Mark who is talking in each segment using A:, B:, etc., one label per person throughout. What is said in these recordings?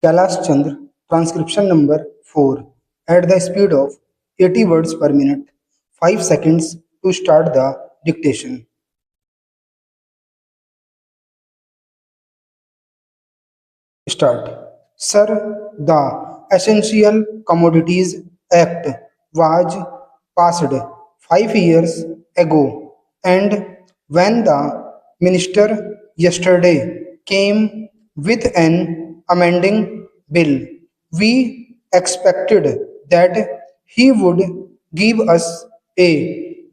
A: Kailash Chandra, transcription number 4, at the speed of 80 words per minute. 5 seconds to start the dictation. Start. Sir, the Essential Commodities Act was passed 5 years ago, and when the minister yesterday came with an amending bill, we expected that he would give us a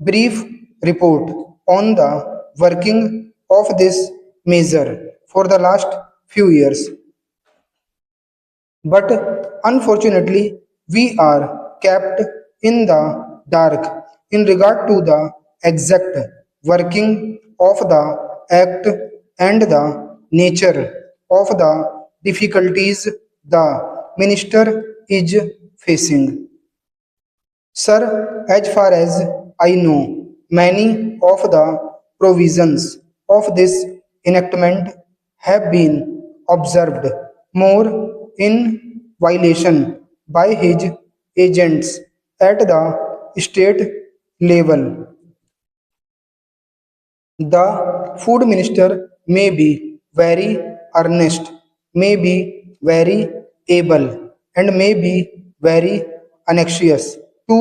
A: brief report on the working of this measure for the last few years. But unfortunately, we are kept in the dark in regard to the exact working of the act and the nature of the difficulties the minister is facing. Sir, as far as I know, many of the provisions of this enactment have been observed more in violation by his agents at the state level. The food minister may be very earnest, may be very able, and may be very anxious to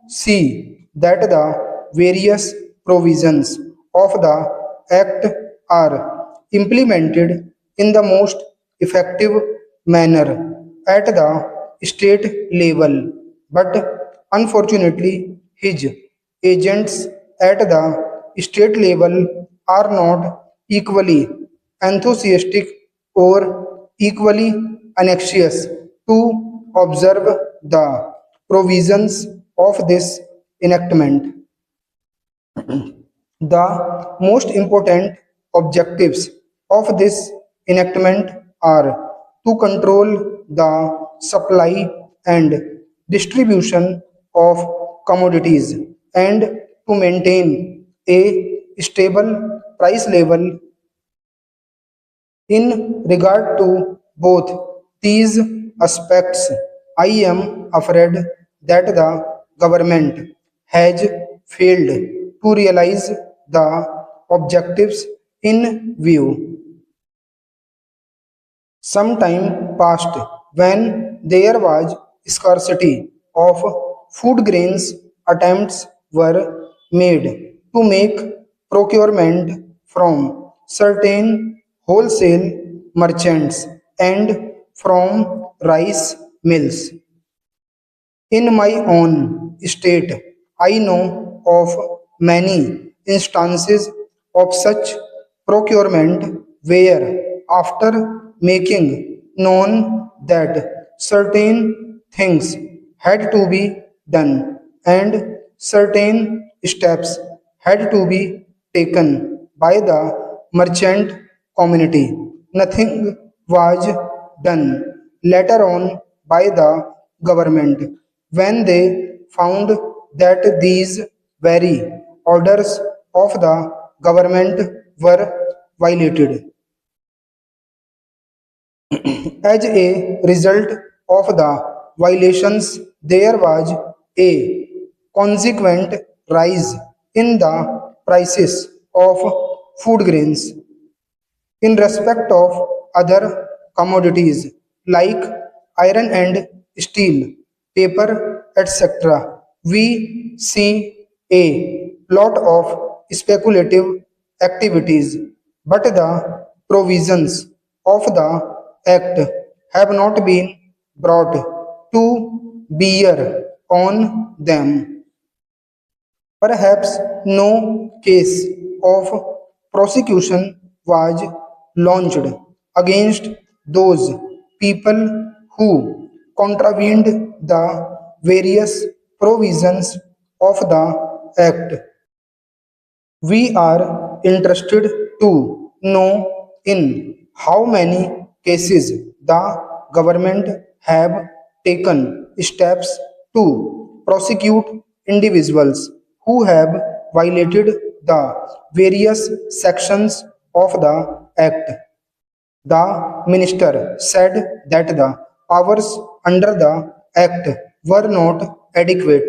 A: see that the various provisions of the Act are implemented in the most effective manner at the state level. But unfortunately, his agents at the state level are not equally enthusiastic or equally anxious to observe the provisions of this enactment. The most important objectives of this enactment are to control the supply and distribution of commodities and to maintain a stable price level. In regard to both these aspects, I am afraid that the government has failed to realize the objectives in view. Some time passed when there was scarcity of food grains. Attempts were made to make procurement from certain wholesale merchants and from rice mills. In my own state, I know of many instances of such procurement where, after making known that certain things had to be done and certain steps had to be taken by the merchant community, nothing was done later on by the government when they found that these very orders of the government were violated. As a result of the violations, there was a consequent rise in the prices of food grains. In respect of other commodities like iron and steel, paper, etc., we see a lot of speculative activities, but the provisions of the Act have not been brought to bear on them. Perhaps no case of prosecution was launched against those people who contravened the various provisions of the Act. We are interested to know in how many cases the government have taken steps to prosecute individuals who have violated the various sections of the Act. The minister said that the powers under the act were not adequate.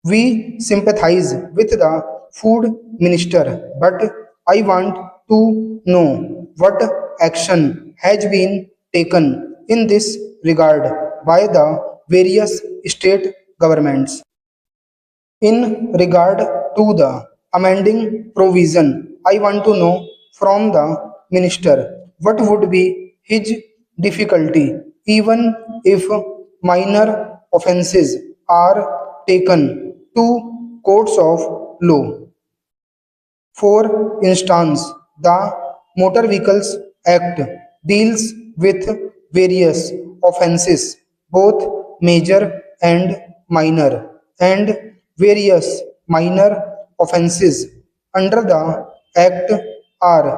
A: We sympathize with the food minister, but I want to know what action has been taken in this regard by the various state governments. In regard to the amending provision, I want to know from the minister what would be his difficulty even if minor offences are taken to courts of law. For instance, the Motor Vehicles Act deals with various offences, both major and minor, and various minor offences under the Act are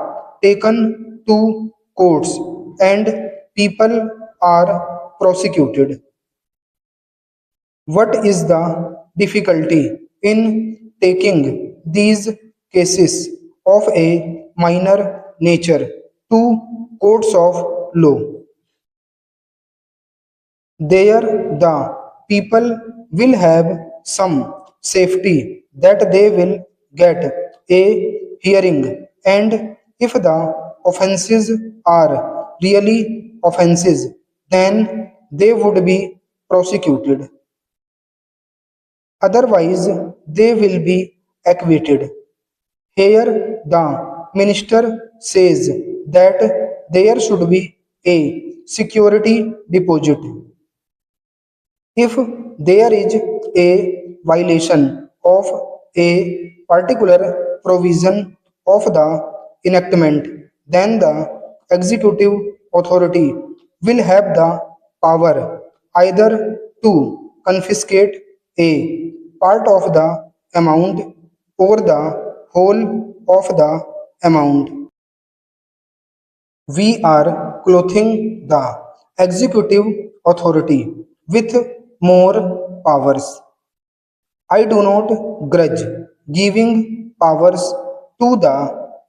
A: taken to courts and people are prosecuted. What is the difficulty in taking these cases of a minor nature to courts of law? There, the people will have some safety that they will get a hearing, and if the offences are really offences, then they would be prosecuted. Otherwise, they will be acquitted. Here, the minister says that there should be a security deposit. If there is a violation of a particular provision of the enactment, then the executive authority will have the power either to confiscate a part of the amount or the whole of the amount. We are clothing the executive authority with more powers. I do not grudge giving powers to the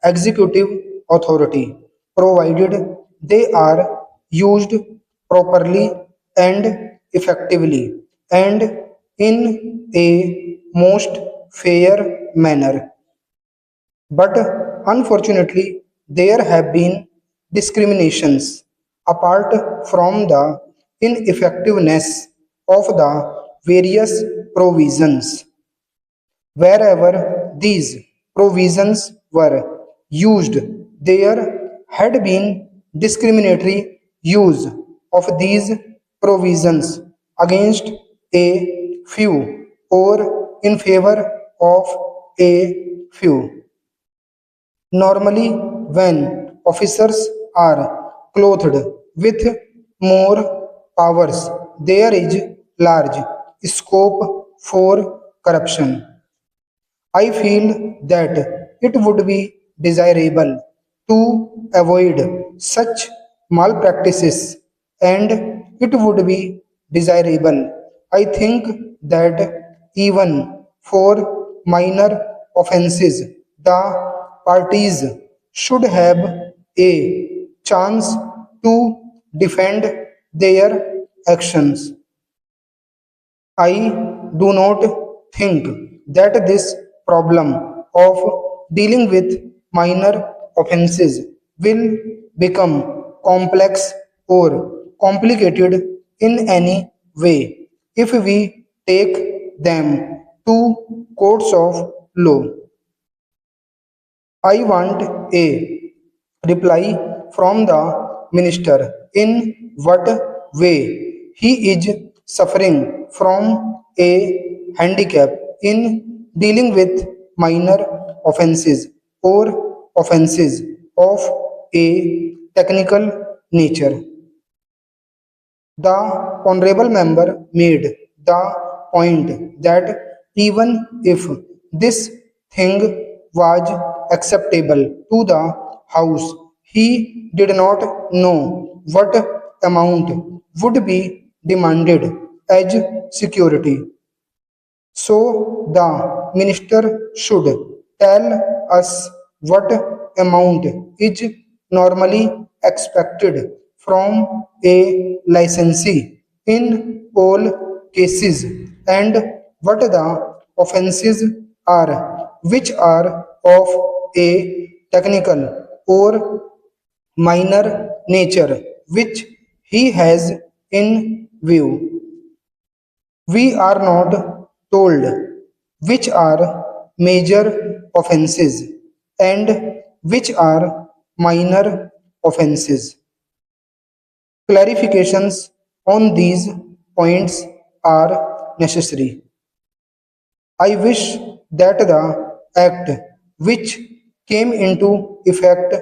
A: executive authority, provided they are used properly and effectively and in a most fair manner. But unfortunately, there have been discriminations apart from the ineffectiveness of the various provisions. Wherever these provisions were used, there had been discriminatory use of these provisions against a few or in favor of a few. Normally, when officers are clothed with more powers, there is large scope for corruption. I feel that it would be desirable to avoid such malpractices, and it would be desirable. I think that even for minor offences, the parties should have a chance to defend their actions. I do not think that this problem of dealing with minor offences will become complex or complicated in any way if we take them to courts of law. I want a reply from the minister in what way he is suffering from a handicap in dealing with minor offences or offences of a technical nature. The honorable member made the point that even if this thing was acceptable to the House, he did not know what amount would be demanded as security. So the minister should tell us what amount is normally expected from a licensee in all cases, and what the offenses are, which are of a technical or minor nature, which he has in view. We are not told which are major offenses and which are minor offenses. Clarifications on these points are necessary. I wish that the Act, which came into effect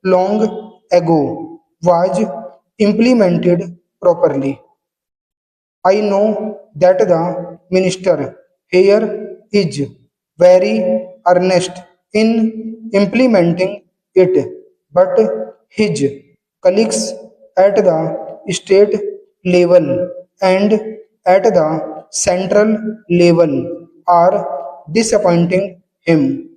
A: long ago, was implemented properly. I know that the minister here is very earnest in implementing it, but his colleagues at the state level and at the central level are disappointing him.